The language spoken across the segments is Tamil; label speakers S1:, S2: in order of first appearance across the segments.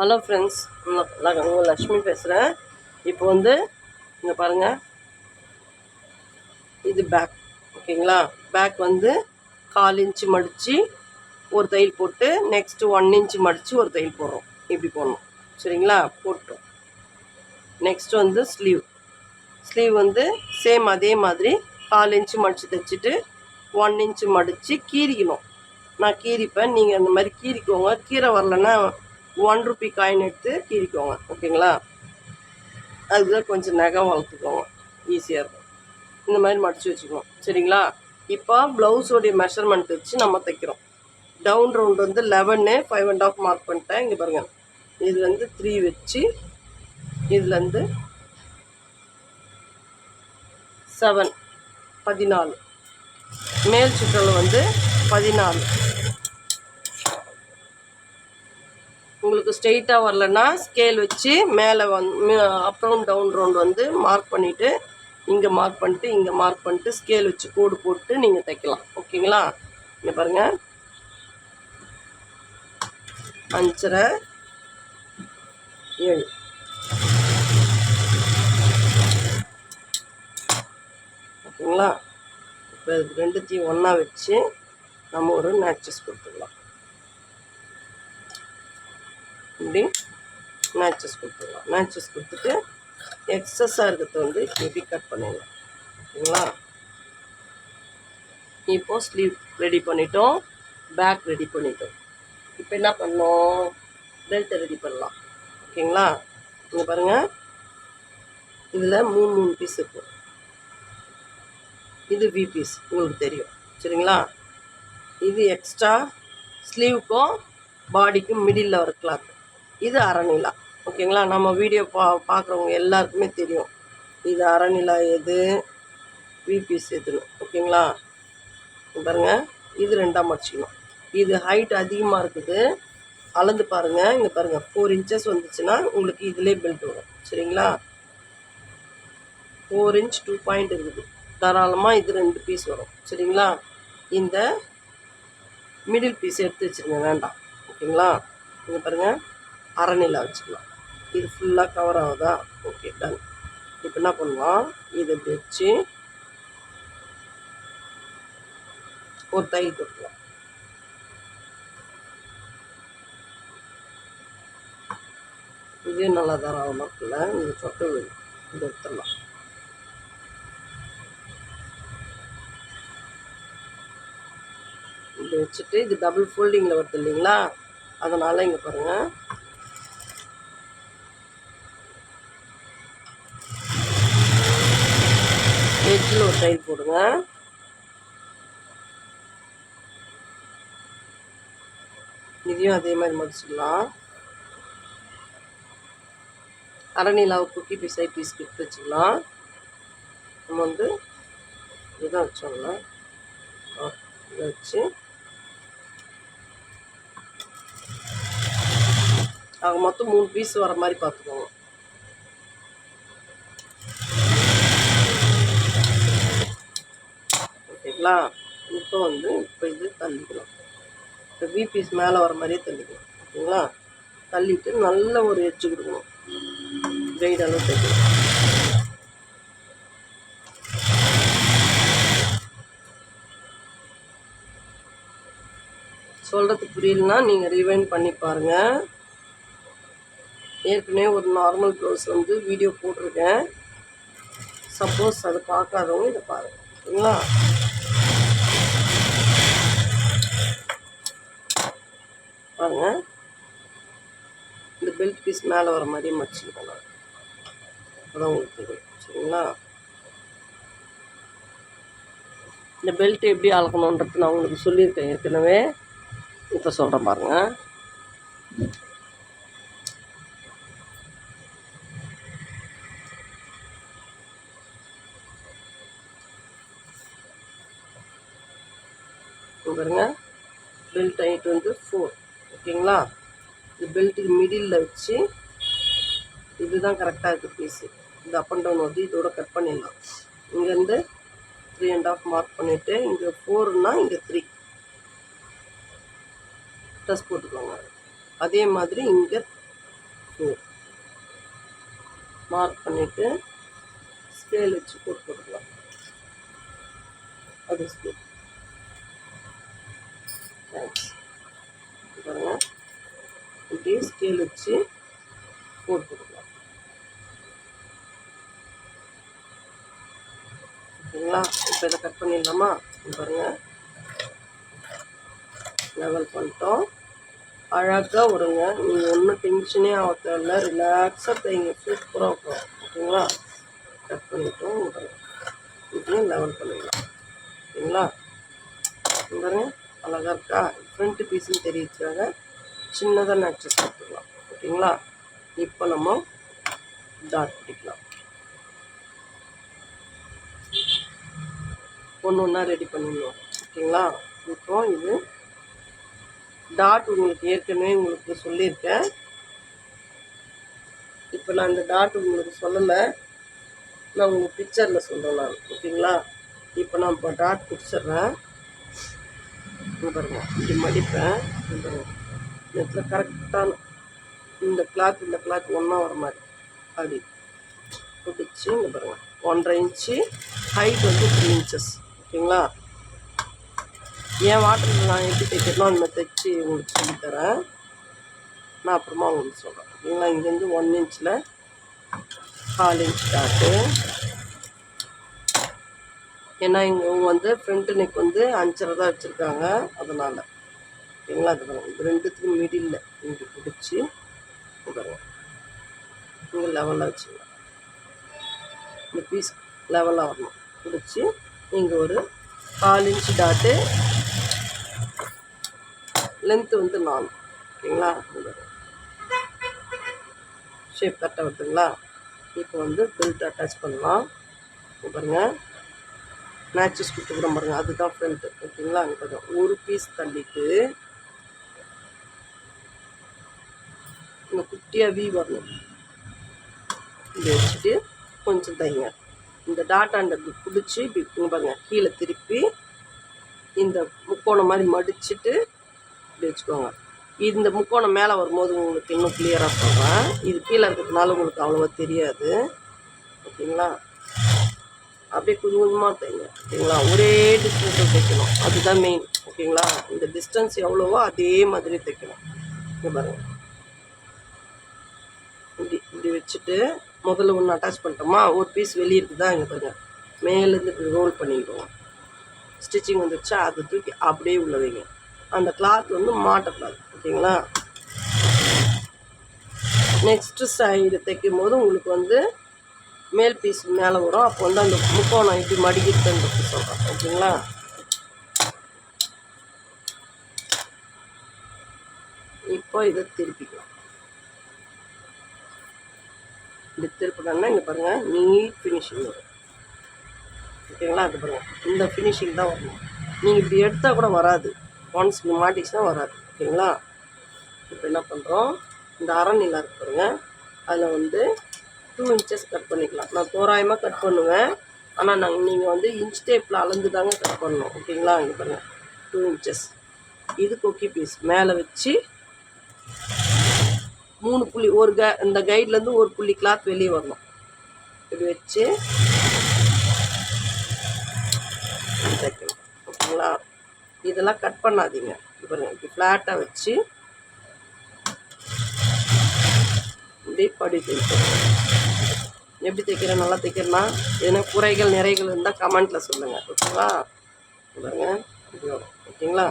S1: ஹலோ ஃப்ரெண்ட்ஸ், நான் உங்கள் லக்ஷ்மி பேசுகிறேன். இப்போ வந்து இங்கே பாருங்கள், இது பேக். ஓகேங்களா? பேக் வந்து 1/4 இன்ச்சு மடித்து ஒரு தையல் போட்டு நெக்ஸ்ட்டு 1 இன்ச்சு மடித்து ஒரு தையல் போடுறோம். இப்படி போடணும். சரிங்களா? போட்டோம். நெக்ஸ்ட் வந்து ஸ்லீவ் வந்து சேம் அதே மாதிரி 1/4 இன்ச்சு மடித்து தைச்சிட்டு 1 இன்ச்சு மடித்து கீறிக்கணும். நான் கீறிப்பேன், நீங்கள் அந்த மாதிரி கீறிக்கோங்க. கீரை வரலன்னா 1 ரூபி காயின் எடுத்து கீறிக்கோங்க. ஓகேங்களா? அதுதான் கொஞ்சம் நகம் வளர்த்துக்கோங்க, ஈஸியாக இருக்கும். இந்த மாதிரி மடித்து வச்சுக்கணும். சரிங்களா? இப்போ ப்ளவுஸோடைய மெஷர்மெண்ட் வச்சு நம்ம தைக்கிறோம். டவுன் ரவுண்ட் வந்து 11 5.5 மார்க் பண்ணிட்டேன். இங்கே பாருங்கள், இதுலேருந்து 3 வச்சு இதுலேருந்து 7 14, மேல் சுற்றளவு வந்து 14. உங்களுக்கு ஸ்ட்ரெயிட்டாக வரலன்னா ஸ்கேல் வச்சு மேலே அப் ரவுண்ட் டவுன் ரவுண்ட் வந்து மார்க் பண்ணிவிட்டு இங்கே மார்க் பண்ணிட்டு இங்கே மார்க் பண்ணிட்டு ஸ்கேல் வச்சு கோடு போட்டு நீங்கள் தைக்கலாம். ஓகேங்களா? இங்கே பாருங்கள், 5.5 7. ஓகேங்களா? இப்போ இது ரெண்டுத்தையும் ஒன்றா வச்சு நம்ம ஒரு நேச்சஸ் கொடுத்துக்கலாம். இப்படி நேச்சஸ் கொடுத்துக்கலாம். நேச்சஸ் கொடுத்துட்டு எக்ஸஸாக இருக்கிறத வந்து இப்படி கட் பண்ணிடலாம். ஓகேங்களா? இப்போது ஸ்லீவ் ரெடி பண்ணிட்டோம், பேக் ரெடி பண்ணிட்டோம். இப்போ என்ன பண்ணோம்? பெல்ட்டை ரெடி பண்ணலாம். ஓகேங்களா? இங்கே பாருங்கள், இதில் 3 பீஸ் இருக்கும். இது வி பீஸ், உங்களுக்கு தெரியும். சரிங்களா? இது எக்ஸ்ட்ரா ஸ்லீவுக்கும் பாடிக்கும் மிடில் வர கிளாத். இது அரைநிலா. ஓகேங்களா? நம்ம வீடியோ பார்க்குறவங்க எல்லாருக்குமே தெரியும் இது அரைநிலா எது, வி பீஸ் எதுன்னு. ஓகேங்களா? பாருங்கள், இது 2ஆக மடிச்சிக்கணும். இது ஹைட் அதிகமாக இருக்குது, அளந்து பாருங்கள். இங்கே பாருங்கள், 4 இன்ச்சஸ் வந்துச்சுன்னா உங்களுக்கு இதிலே பெல்ட் வரும். சரிங்களா? 4 இன்ச் 2 பாயிண்ட் இருக்குது. தாராளமாக இது 2 பீஸ் வரும். சரிங்களா? இந்த மிடில் பீஸ் எடுத்து வச்சுருங்க, வேண்டாம். ஓகேங்களா? இங்கே பாருங்கள், அரைநிலா வச்சுக்கலாம். இது ஃபுல்லாக கவர் ஆகுதா? Okay, done. இப்போ என்ன பண்ணுவோம்? இதை வச்சு ஒரு தையல் போட்டுக்கலாம். இதே நல்லா தாராளமாக இருக்குல்ல, இந்த சொட்டை விடும். இதை எடுத்துடலாம். இதை வச்சுட்டு இது டபுள் ஃபோல்டிங்கில் வருது இல்லைங்களா? அதனால் இங்கே பாருங்கள், எட்ஜில் ஒரு தையல் போடுங்க. இதையும் அதே மாதிரி மடிச்சிடலாம். அரைநிலாவை குக்கி பீஸ் பீஸ் எடுத்து வச்சுக்கலாம். நம்ம வந்து இதான் வச்சோம்னா இதை வச்சு அவங்க மொத்தம் 3 பீஸ் வர மாதிரி பார்த்துக்கோங்க. ஓகேங்களா? இப்போ இது தள்ளிக்கலாம். இப்போ வி பீஸ் மேலே வர மாதிரியே தள்ளிக்கலாம். ஓகேங்களா? தள்ளிட்டு நல்ல ஒரு எட்ஜு கொடுக்கணும். கைட் அளவு தைக்கணும். சொல்கிறது புரியலன்னா நீங்கள் ரிவைண்ட் பண்ணி பாருங்கள். ஏற்கனவே ஒரு நார்மல் ப்ளவுஸ் வந்து வீடியோ போட்டிருக்கேன். சப்போஸ் அதை பார்க்காதவங்க இதை பாருங்கள். ஓகேங்களா? பாருங்கள், இந்த பெல்ட் பீஸ் மேலே வர மாதிரி மடிச்சுக்கிட்டேன் நான். அதான் உங்களுக்கு தெரியும். சரிங்களா? இந்த பெல்ட் எப்படி அளக்கணுன்றது நான் உங்களுக்கு சொல்லியிருக்கேன் ஏற்கனவே. இப்போ சொல்கிறேன் பாருங்கள். பாருங்க, பெல்ட் ஹைட் வந்து 4. ஓகேங்களா? இது பெல்ட்டுக்கு மிடில் வச்சு இதுதான் கரெக்டாக இருக்குது பீஸு. இது அப் அண்ட் டவுன் வந்து இதோட கட் பண்ணிடலாம். இங்கேருந்து 3.5 மார்க் பண்ணிவிட்டு இங்கே 4ன்னா இங்கே 3 ப்ளஸ் போட்டுக்கோங்க. அதே மாதிரி இங்கே மார்க் பண்ணிவிட்டு ஸ்கேல் வச்சு போட்டுக்கலாம். அது ஸ்கேல் பாருங்க, இப்படி ஸ்கேல் வச்சு போட்டுக்கலாம். ஓகேங்களா? இப்போ இதை கட் பண்ணிடலாமா? பாருங்க, லெவல் பண்ணிட்டோம். அழகாக வருங்க. நீங்கள் ஒன்றும் டென்ஷனே ஆக தேவையில்ல, ரிலாக்ஸாக தைங்க, சூப்பராக இருக்கும். ஓகேங்களா? கட் பண்ணிட்டோம். இப்படியும் லெவல் பண்ணிடலாம். ஓகேங்களா? பாருங்க, அழகாக இருக்கா? ஃப்ரண்ட் பீஸுன்னு தெரிவிச்சாங்க, சின்னதாக நட்சஸ் எடுத்துக்கலாம். ஓகேங்களா? இப்போ நம்ம டாட் பிடிக்கலாம். ஒன்று ஒன்றா ரெடி பண்ணிடணும். ஓகேங்களா? இப்போ இது டாட் உங்களுக்கு ஏற்கனவே உங்களுக்கு சொல்லியிருக்கேன். இப்போ நான் இந்த டாட் உங்களுக்கு சொல்லலை, நான் உங்களுக்கு பிக்சரில் சொல்கிறேன் நான். ஓகேங்களா? இப்போ நான் இப்போ டாட் பிடிச்சிட்றேன். பாருங்க, இப்படி மடிப்பேன். இந்த இடத்துல கரெக்டான இந்த கிளாத் ஒன்றா வர மாதிரி அப்படி பிடிச்சி இங்கே பாருங்கள், 1.5 இன்ச்சு, ஹைட் வந்து 3 இன்ச்சஸ். ஓகேங்களா? என் வாட்டரில் நான் எப்படி தைக்கிறனோ அந்த மாதிரி தைச்சி உங்களுக்கு சொல்லித்தரேன். நான் அப்புறமா உங்களுக்கு சொல்கிறேன். ஓகேங்களா? இங்கேருந்து 1 இன்ச்சில் 1/4 இன்ச் டாட்டு. ஏன்னா இங்கே வந்து ஃப்ரண்ட் நெக் வந்து 5.5 தான் வச்சுருக்காங்க, அதனால். ஓகேங்களா? அது பாருங்கள், இது ரெண்டுத்துக்கும் மிடில் இங்கே பிடிச்சி பாருங்கள், இங்கே லெவலாக வச்சுக்கலாம். இந்த பீஸ் லெவலாக வரணும். பிடிச்சி இங்கே ஒரு 1/4 இன்ச் டாட்டு, லென்த்து வந்து 4. ஓகேங்களா? ஷேப் கரெக்டாக வருதுங்களா? இப்போ வந்து பெல்ட் அட்டாச் பண்ணலாம். பாருங்கள், மேட்சஸ் கொடுத்துக்கிறோம் பாருங்கள், அதுதான் ஃப்ரண்ட்டு. ஓகேங்களா? அங்கே பாருங்கள், ஒரு பீஸ் தள்ளிட்டு இங்கே குட்டியாக வி வரணும். இதை வச்சுட்டு கொஞ்சம் தைங்க. இந்த டாட்டாண்ட பிடிச்சி இப்படி பாருங்கள், கீழே திருப்பி இந்த முக்கோணம் மாதிரி மடிச்சுட்டு இப்படி வச்சுக்கோங்க. இந்த முக்கோணம் மேலே வரும்போது உங்களுக்கு இன்னும் கிளியராக சொல்கிறேன். இது கீழே இருக்கிறதுனால உங்களுக்கு அவ்வளோவா தெரியாது. ஓகேங்களா? அப்படியே கொஞ்சம் கொஞ்சமாக தைங்க. ஓகேங்களா? ஒரே டிஸ்டன்ஸில் தைக்கணும், அதுதான் மெயின். ஓகேங்களா? இந்த டிஸ்டன்ஸ் எவ்வளவோ அதே மாதிரி தைக்கணும். இங்கே பாருங்கள், இப்படி வச்சுட்டு முதல்ல ஒன்று அட்டாச் பண்ணிட்டோமா, ஒரு பீஸ் வெளியே இருக்குதா, இங்கே பாருங்கள், மேலேருந்து இப்படி ரோல் பண்ணிடுவோம். ஸ்டிச்சிங் வந்துடுச்சா, அதை தூக்கி அப்படியே உள்ள வைங்க. அந்த கிளாத் வந்து மாட்டக்கூடாது. ஓகேங்களா? நெக்ஸ்ட்டு சைடு தைக்கும் போது உங்களுக்கு வந்து மேல் பீஸ் மேலே வரும். அப்போ வந்து அந்த முக்கோணம் இப்படி மடிக்கிட்டுன்றது சொல்கிறேன். ஓகேங்களா? இப்போ இதை திருப்பிக்கலாம். இப்படி திருப்பினா இங்கே பாருங்கள், நீட் ஃபினிஷிங் வரும். ஓகேங்களா? அது பாருங்கள், இந்த ஃபினிஷிங் தான் வரணும். நீங்கள் இப்படி எடுத்தால் கூட வராது, ஒன்ஸ் மாட்டிச்சுன்னா வராது. ஓகேங்களா? இப்போ என்ன பண்ணுறோம், இந்த அரணிலாம் இருக்கு பாருங்கள், அதில் வந்து 2 இன்ச்சஸ் கட் பண்ணிக்கலாம். நான் தோராயமாக கட் பண்ணுவேன், ஆனால் நீங்கள் வந்து இன்ச் டேப்பில் அளந்து தாங்க கட் பண்ணணும். ஓகேங்களா? இங்கே பாருங்கள், 2 இன்ச்சஸ். இது கொக்கி பீஸ் மேலே வச்சு 3 புள்ளி, இந்த கைட்லேருந்து ஒரு புள்ளி கிளாத் வெளியே வரணும். இப்படி வச்சு தைக்கணும். ஓகேங்களா? இதெல்லாம் கட் பண்ணாதீங்க. இப்போ இப்படி ஃப்ளாட்டாக வச்சு இப்படி படி தைக்கணும். எப்படி தைக்கிறேன், நல்லா தைக்கிறேன்னா, எதனா குறைகள் நிறைகள் இருந்தால் கமெண்ட்டில் சொல்லுங்கள். ஓகேங்களா? பாருங்க, இப்படி வரும். ஓகேங்களா?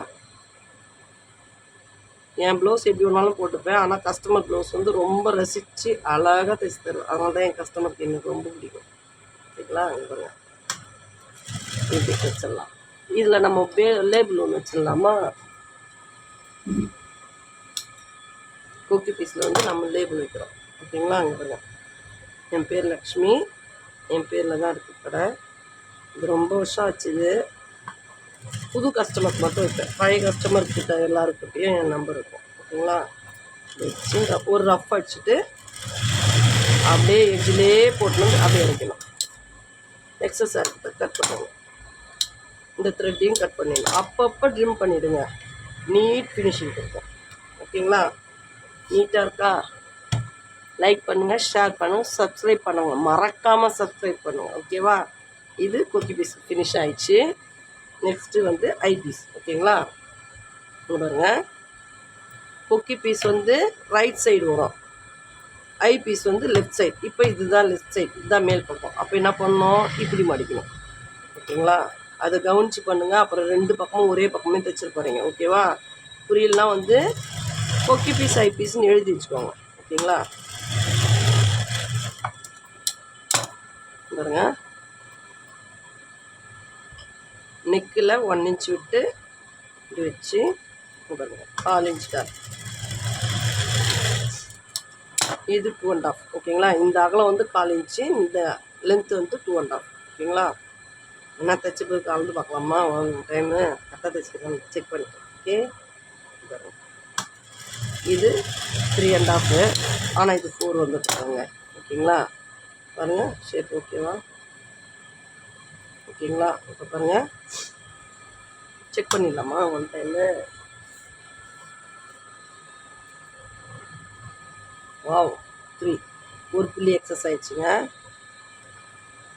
S1: என் ப்ளவுஸ் எப்படி வேணாலும் போட்டுப்பேன், ஆனால் கஸ்டமர் ப்ளவுஸ் வந்து ரொம்ப ரசித்து அழகாக தைச்சி தருவேன். அதனால தான் என் கஸ்டமருக்கு எனக்கு ரொம்ப பிடிக்கும். ஓகேங்களா? பாருங்க, இப்படி தைச்சிடலாம். இதில் நம்ம லேபிள் ஒன்று வச்சிடலாமா? கொக்கி பீஸில் வந்து நம்ம லேபிள் வைக்கிறோம். ஓகேங்களா? அங்கே பாருங்கள், என் பேர் லக்ஷ்மி, என் பேரில் தான் இருக்குது கடை. இது ரொம்ப வருஷம் ஆச்சு. இது புது கஸ்டமருக்கு மட்டும் வைப்பேன், பழைய கஸ்டமர்கிட்ட எல்லாருக்கிட்டையும் என் நம்பர் இருக்கும். ஓகேங்களா? வச்சு ஒரு ரஃப் அடிச்சுட்டு அப்படியே எஜ்ஜிலே போட்டு அப்படியே வைக்கணும். எக்ஸஸ் ஆகிட்டு கட் பண்ணுவோம். இந்த த்ரெட்டையும் கட் பண்ணிடணும். அப்பப்போ ட்ரிம் பண்ணிவிடுங்க, நீட் ஃபினிஷிங் கொடுக்கும். ஓகேங்களா? நீட்டாக இருக்கா? லைக் பண்ணுங்கள், ஷேர் பண்ணுங்கள், சப்ஸ்கிரைப் பண்ணுங்க, மறக்காமல் சப்ஸ்கிரைப் பண்ணுங்கள். ஓகேவா? இது கொக்கி பீஸ் ஃபினிஷ் ஆயிடுச்சு. நெக்ஸ்ட்டு வந்து ஐ பீஸ். ஓகேங்களா? இங்கே பாருங்கள், கொக்கி பீஸ் வந்து ரைட் சைடு வரும், ஐ பீஸ் வந்து லெஃப்ட் சைடு. இப்போ இதுதான் லெஃப்ட் சைடு, இதுதான் மேல் பக்கம். அப்போ என்ன பண்ணணும், இப்படி மடிக்கணும். ஓகேங்களா? அதை கவனித்து பண்ணுங்கள். அப்புறம் 2 பக்கமும் ஒரே பக்கமே தைச்சிட்டு போகிறீங்க. ஓகேவா? புரியலாம் வந்து கொக்கி பீஸ் ஐ பீஸ்ன்னு எழுதி வச்சுக்கோங்க. ஓகேங்களா? பாருங்க, நெக்கில் 1 இன்ச் விட்டு இப்படி வச்சு பாருங்க, 4 இன்ச் டாட், இது 2.5. ஓகேங்களா? இந்த அகலம் வந்து 4 இன்ச்சு, இந்த லென்த்து வந்து 2.5. ஓகேங்களா? என்ன தைச்சி போய் கலந்து பார்க்கலாமா? 1 டைமு கரெக்டாக தைச்சிக்கிறேன், செக் பண்ணிக்கிறேன். ஓகே, இது 3.5, ஆனால் இது 4 வந்துட்டுருக்காங்க. ஓகேங்களா? பாருங்கள் ஷேப் ஓகேவா? ஓகேங்களா? இப்போ பாருங்கள், செக் பண்ணிடலாமா 1 டைமு? வாவ், 3, ஒரு புள்ளி எக்ஸஸ் ஆயிடுச்சுங்க.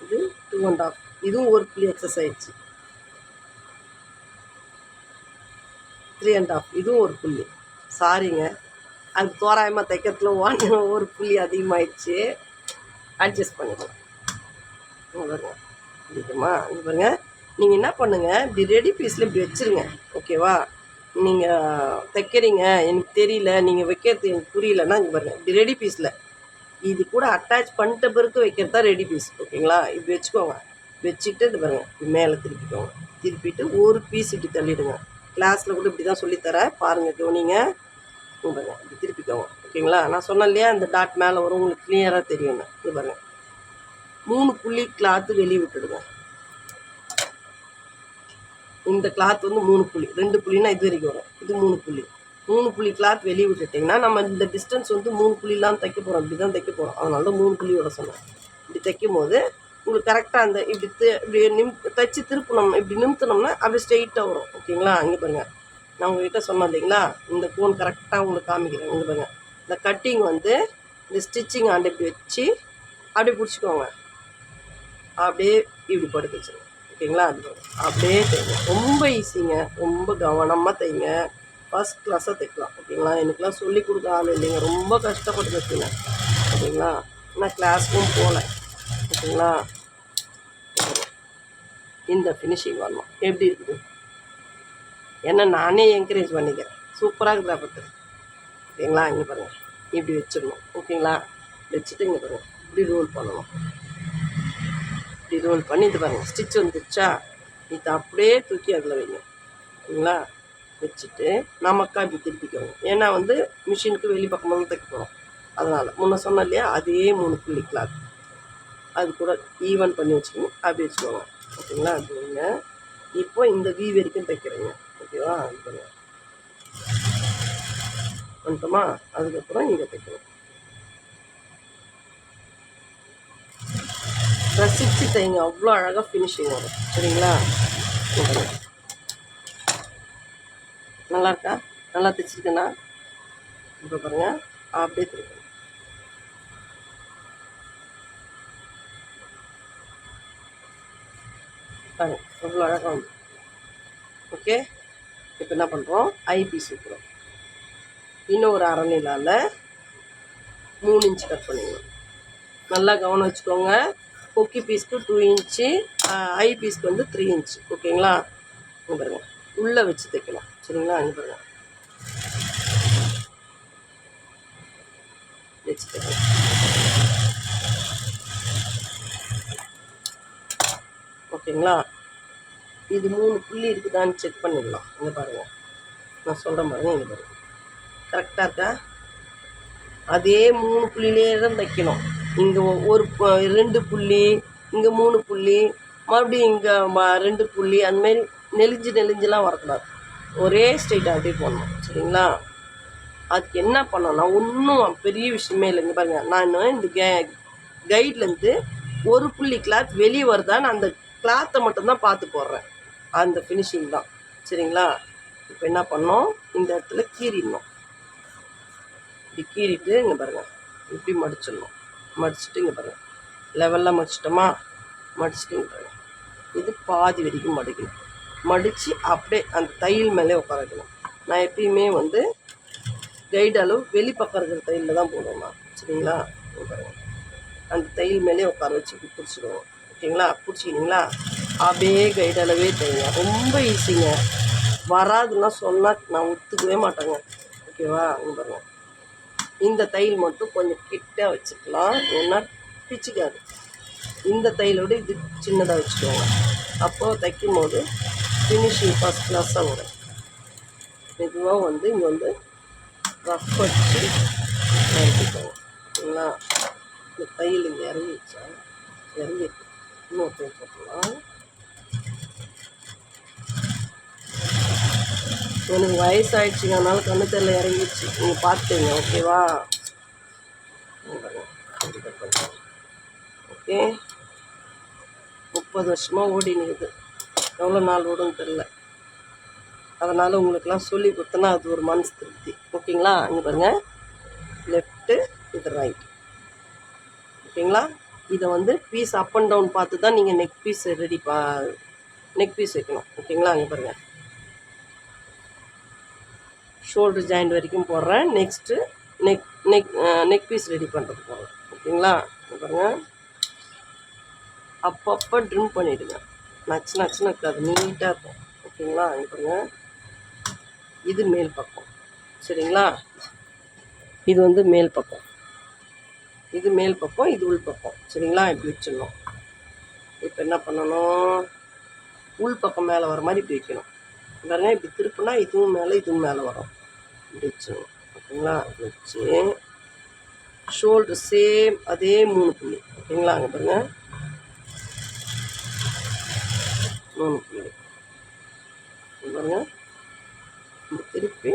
S1: இது 2.5, இதுவும் ஒரு புள்ளி எக்ஸஸ் ஆயிடுச்சு. 3.5, இதுவும் ஒரு புள்ளி. சாரிங்க, அது தோராயமாக தைக்கிறதுல ஒரு புள்ளி அதிகமாகிடுச்சு. அட்ஜஸ்ட் பண்ணிக்கலாம். பாருங்க, பிடிக்குமா? இங்கே பாருங்கள், நீங்கள் என்ன பண்ணுங்கள், இப்படி ரெடி பீஸில் இப்படி வச்சுருங்க. ஓகேவா? நீங்கள் தைக்கிறீங்க, எனக்கு தெரியல, நீங்கள் வைக்கிறது எனக்கு புரியலன்னா இங்கே பாருங்கள், இப்படி ரெடி பீஸில் இது கூட அட்டாச் பண்ணிட்ட பிறகு வைக்கிறது தான் ரெடி பீஸ். ஓகேங்களா? இப்படி வச்சுக்கோங்க. வச்சுக்கிட்டு இது பாருங்கள், இப்படி மேலே திருப்பிக்கோங்க. திருப்பிட்டு ஒரு பீஸ் இப்படி தள்ளிவிடுங்க. கிளாஸில் கூட இப்படி தான் சொல்லித்தரேன், பாருங்கள், கவனிங்க. பாருங்கள், இப்படி திருப்பிக்கோங்க. ஓகேங்களா? நான் சொன்னேன் இல்லையா, இந்த டாட் மேலே வரும், உங்களுக்கு கிளியராக தெரியுங்க. இது பாருங்கள், 3 புள்ளி கிளாத்து வெளியே விட்டுடுங்க. இந்த கிளாத் வந்து 3 புள்ளி, 2 புள்ளினா இது வரைக்கும் வரும், இது 3 புள்ளி. 3 புள்ளி கிளாத் வெளியே விட்டுட்டிங்கன்னா நம்ம இந்த டிஸ்டன்ஸ் வந்து 3 புள்ளிலாம் தைக்க போகிறோம், இப்படி தான் தைக்க போகிறோம். அதனால தான் 3 புள்ளியோட சொன்னேன். இப்படி தைக்கும் போது உங்களுக்கு கரெக்டாக அந்த இப்படி தைச்சி திருப்பணும், இப்படி நிமித்தினோம்னா அப்படி ஸ்ட்ரெயிட்டாக வரும். ஓகேங்களா? இங்கே பாருங்கள், நான் உங்கள்கிட்ட சொன்னேன் இல்லைங்களா, இந்த கோன் கரெக்டாக உங்களுக்கு காமிக்கிறேன். இங்கே பாருங்கள், இந்த கட்டிங் வந்து இந்த ஸ்டிச்சிங் ஆண்டு இப்படி வச்சு அப்படியே பிடிச்சிக்கோங்க. அப்படியே இப்படி படுக்க வச்சுருங்க. ஓகேங்களா? அது அப்படியே தைங்க. ரொம்ப ஈஸிங்க, ரொம்ப கவனமாக தைங்க. ஃபஸ்ட் கிளாஸாக தைக்கலாம். ஓகேங்களா? எனக்குலாம் சொல்லி கொடுக்க ஆள் இல்லைங்க, ரொம்ப கஷ்டப்பட்டு தைச்சிங்க. ஓகேங்களா? நான் கிளாஸ்க்கும் போகல. ஓகேங்களா? இந்த ஃபினிஷிங் வரணும். எப்படி இருக்குது ஏன்னா நானே என்கரேஜ் பண்ணிக்கிறேன். சூப்பராக இருக்குதா பார்த்து? ஓகேங்களா? இங்கே பாருங்கள், இப்படி வச்சிடணும். ஓகேங்களா? வச்சுட்டு இங்கே பாருங்கள், இப்படி ரோல் பண்ணணும். இப்படி ரோல் பண்ணி இது பாருங்கள், ஸ்டிச் வந்துடுச்சா? இது அப்படியே தூக்கி அதில் வைங்க. ஓகேங்களா? வச்சுட்டு நமக்கா இப்படி திருப்பிக்கோங்க. ஏன்னா வந்து மிஷினுக்கு வெளி பக்கமாக தைக்க போகிறோம். அதனால் முன்ன சொன்னோம் இல்லையா, அதே 3 புள்ளி கிளாத் அது கூட ஈவன் பண்ணி வச்சுக்கோங்க. அப்படி வச்சுக்கோங்க. ஓகேங்களா? அப்படி வைங்க. இப்போ இந்த வி வரைக்கும் தைக்கிறேங்க. ஓகேவா? இது பண்ணுங்க, வந்துட்டோமா? அதுக்கப்புறம் இங்கே தைக்கணும். ரசித்து தைங்க, அவ்வளோ அழகாக ஃபினிஷிங் வரும். சரிங்களா? நல்லா இருக்கா? நல்லா தைச்சிருக்கேண்ணா? இப்போ பாருங்கள், அப்படியே திருப்பணும். பாருங்கள், அவ்வளோ அழகாக வந்து. ஓகே, இப்போ என்ன பண்ணுறோம், ஐ பீஸ் வைக்கிறோம். இன்னும் ஒரு அரை நீளால் 3 இன்ச் கட் பண்ணிக்கணும். நல்லா கவனம் வச்சுக்கோங்க. கொக்கி பீஸ்க்கு 2 இன்ச்சு, ஐ பீஸ்க்கு வந்து 3 இன்ச்சு. ஓகேங்களா? இங்கே பாருங்கள், உள்ளே வச்சு தைக்கணும். சரிங்களா? இங்கே பாருங்கள், வச்சு தைக்கணும். ஓகேங்களா? இது 3 புள்ளி இருக்குதான்னு செக் பண்ணிடலாம். இங்கே பாருங்கள், நான் சொல்கிறேன் பாருங்கள். இங்கே பாருங்கள், கரெக்டாக இருக்கா? அதே 3 புள்ளியிலே தான் தைக்கணும். இங்கே ஒரு 2 புள்ளி, இங்கே 3 புள்ளி, மறுபடியும் இங்கே 2 புள்ளி, அந்தமாரி நெளிஞ்செலாம் வரக்கூடாது. ஒரே ஸ்ட்ரெயிட்டாக அப்படியே போடணும். சரிங்களா? அதுக்கு என்ன பண்ணோன்னா, ஒன்றும் பெரிய விஷயமே இல்லைங்க. பாருங்கள், நான் இந்த கைட்லேருந்து ஒரு புள்ளி கிளாத் வெளியே வருதான்னு அந்த கிளாத்தை மட்டும்தான் பார்த்து போடுறேன். அந்த ஃபினிஷிங் தான். சரிங்களா? இப்போ என்ன பண்ணோம், இந்த இடத்துல கீறிடணும். இப்படி கீறிட்டு இங்கே பாருங்கள், இப்படி மடிச்சிடணும். மடிச்சுட்டு இங்கே பாருங்கள் லெவலில் மடிச்சிட்டோமா, மடிச்சுட்டு இங்கே பாருங்கள் இது பாதி வரைக்கும் மடிக்கணும். மடித்து அப்படியே அந்த தையல் மேலே உட்கார வைக்கணும். நான் எப்பயுமே வந்து கைடு அளவு வெளிப்பக்கம் இருக்கிற தையலில் தான் போடுவேன் நான். சரிங்களா? பாருங்கள் அந்த தையல் மேலே உட்கார வச்சு இப்படி பிடிச்சிடுவோம். ஓகேங்களா? பிடிச்சிக்கிங்களா? அப்படியே கைடு அளவே தைங்க. ரொம்ப ஈஸிங்க. வராதுன்னா சொன்னால் நான் ஒத்துக்கவே மாட்டேங்க. ஓகேவா? பாருங்கள் இந்த தையல் மட்டும் கொஞ்சம் கிட்ட வச்சுக்கலாம், ஏன்னா பிச்சுக்காது. இந்த தையலோடு இது சின்னதாக வச்சுக்கோங்க. அப்போது தைக்கும் போது ஃபினிஷிங் ஃபஸ்ட் கிளாஸாக வரும். மெதுவாக வந்து இங்கே வந்து ரஃப் வச்சு இறக்கிக்கோங்க. ஓகேங்களா? இந்த தையல் இங்கே இறங்கிடுச்சா, இறங்கிருக்கு. இன்னொரு தையல் போட்டுக்கலாம். எனக்கு வயசாகிடுச்சிங்க, அதனால கண்ணு தெரியல இறங்கிடுச்சு. நீங்கள் பார்த்துங்க. ஓகேவா? ஓகே 30 வருஷமாக ஓடி நிற்குது. எவ்வளோ நாள் ஓடுன்னு தெரில. அதனால் உங்களுக்கெல்லாம் சொல்லி கொடுத்தனா அது ஒரு மனசு திருப்தி. ஓகேங்களா? இங்கே பாருங்கள் லெஃப்ட்டு இது ரைட். ஓகேங்களா? இதை வந்து பீஸ் அப் அண்ட் டவுன் பார்த்து தான் நீங்கள் நெக் பீஸ் நெக் பீஸ் வைக்கணும். ஓகேங்களா? இங்கே பாருங்கள் ஷோல்டர் ஜாயிண்ட் வரைக்கும் போடுறேன். நெக்ஸ்ட்டு நெக் பீஸ் ரெடி பண்ணுறது போடுறேன். ஓகேங்களா? இங்கே பாருங்கள் அப்பப்போ ட்ரிம் பண்ணிவிடுங்க. நச்சுன்னு இருக்காது, நீட்டாக இருக்கும். ஓகேங்களா? இங்கே பாருங்கள் இது மேல் பக்கம். சரிங்களா? இது வந்து மேல் பக்கம், இது மேல் பக்கம், இது உள் பக்கம். சரிங்களா? இப்படி வச்சிடணும். இப்போ என்ன பண்ணணும், உள் பக்கம் மேலே வர மாதிரி இப்படி வைக்கணும். பாருங்க இப்படி திருப்பினா இதுவும் மேலே வரும். இப்படி வச்சிடணும். ஓகேங்களா? இப்படி வச்சு ஷோல்டர் சேம் அதே 3 புள்ளி. ஓகேங்களா? அங்கே பாருங்கள் 3 புள்ளி பாருங்க. திருப்பி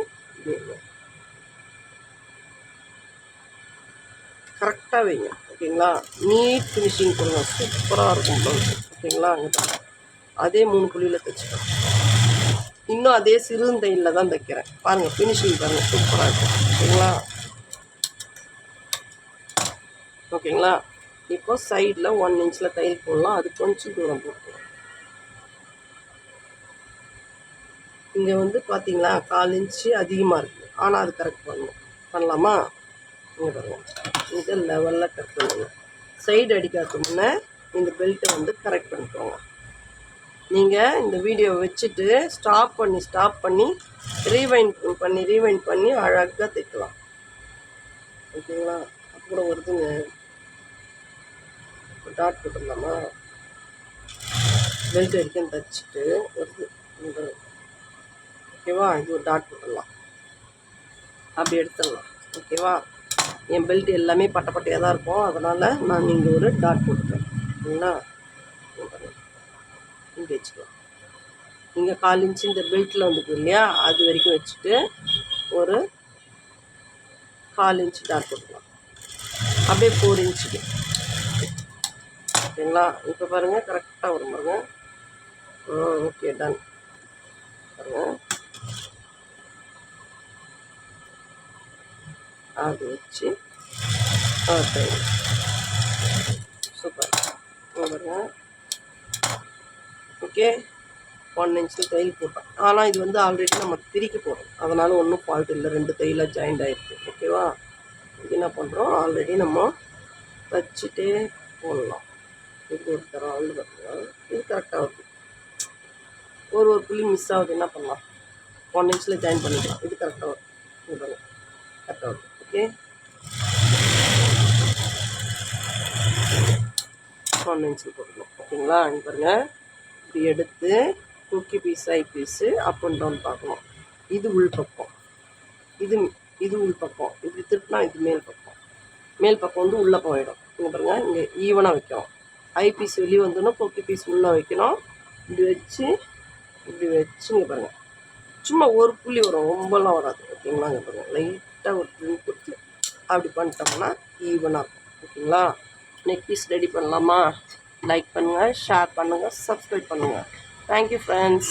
S1: கரெக்டாக வைங்க. ஓகேங்களா? நீட் ஃபினிஷிங் கொடுங்க, சூப்பராக இருக்கும் ப்ளவுஸ். ஓகேங்களா? அங்கே அதே 3 புள்ளியில் தைச்சிட்டோம். இன்னும் அதே சிறுந்தையில் தான் தைக்கிறேன். பாருங்கள் ஃபினிஷிங் பாருங்கள், சூப்பராக இருக்கும். ஓகேங்களா? ஓகேங்களா? இப்போ சைடில் 1 இன்ச்சில் தையல் போடலாம். அது கொஞ்சம் தூரம் போட்டுக்கலாம். இங்கே வந்து பார்த்தீங்களா 4 இன்ச்சு அதிகமாக இருக்குது, ஆனால் அது கரெக்ட் பண்ணலாமா? இங்கே பாருங்கள் இதை லெவலில் கட் பண்ணுங்க. சைடு அடிக்காத முன்னே இந்த பெல்ட்டை வந்து கரெக்ட் பண்ணிக்கோங்க. நீங்கள் இந்த வீடியோவை வச்சுட்டு ஸ்டாப் பண்ணி ரீவைண்ட் பண்ணி அழகாக தைக்கலாம். ஓகேங்களா? அப்புறம் வருதுங்க டாட் போட்டுடலாமா? பெல்ட் வரைக்கும் தைச்சிட்டு வருது. ஓகேவா? இது ஒரு டாட் போட்டுடலாம், அப்படி எடுத்துடலாம். ஓகேவா? என் பெல்ட் எல்லாமே பட்டையாக தான் இருக்கும், அதனால் நான் இங்கே ஒரு டாட் போட்டுக்கிறேன். ஓகேங்களா? இங்கே வச்சுக்கலாம். இங்கே 4 இன்ச்சு இந்த பெல்ட்டில் வந்துருக்கு இல்லையா, அது வரைக்கும் வச்சுட்டு ஒரு 4 இன்ச்சு டாட் போட்டுக்கலாம். அப்படியே 4 இன்ச்சுக்கு. ஓகேங்களா? இப்போ பாருங்கள் கரெக்டாக வரும் பாருங்கள். Okay done. பாருங்கள் அது வச்சு சூப்பர். பாருங்க ஓகே 1 இன்ச்சில் தையல் போட்டோம். ஆனால் இது வந்து ஆல்ரெடி நம்ம பிரிக்க போகிறோம், அதனால் ஒன்றும் ஃபால்ட் இல்லை. 2 தையலாக ஜாயிண்ட் ஆகிருக்கு. ஓகேவா? இது என்ன பண்ணுறோம், ஆல்ரெடி நம்ம தச்சுட்டே போடலாம். இது ஒரு தரம் வந்து பார்த்துக்கலாம். இது கரெக்டாக வருது. ஒரு புள்ளி மிஸ் ஆகுது, என்ன பண்ணலாம், 1 இன்ச்சில் ஜாயின் பண்ணிக்கலாம். இது கரெக்டாக வரும். இது பாருங்கள் கரெக்டாக வருது. ஓகே 1 இன்ச்சில் போட்டுக்கலாம். ஓகேங்களா? இங்கே பாருங்கள் இப்படி எடுத்து தூக்கி பீஸாகி பீஸு அப் அண்ட் டவுன் பார்க்கணும். இது உள் பக்கம், இது உள் பக்கம். இப்படி திருப்பினா இது மேல் பக்கம் வந்து உள்ளே போயிடும். இங்கே பாருங்கள் இங்கே ஈவனாக வைக்கணும். ஐ பீஸ் வெளியே வந்துன்னா கொக்கி பீஸ் உள்ளே வைக்கணும். இப்படி வச்சு இங்கே பாருங்கள் சும்மா ஒரு புள்ளி வரும், ரொம்பலாம் வராது. ஓகேங்களா? இங்கே பாருங்கள் லைட்டாக ஒரு புள்ளி கொடுத்து அப்படி பண்ணிட்டோம்னா ஈவனாக இருக்கும். ஓகேங்களா? நெக் பீஸ் ரெடி பண்ணலாமா? லைக் பண்ணுங்கள், ஷேர் பண்ணுங்கள், சப்ஸ்கிரைப் பண்ணுங்கள். Thank you friends.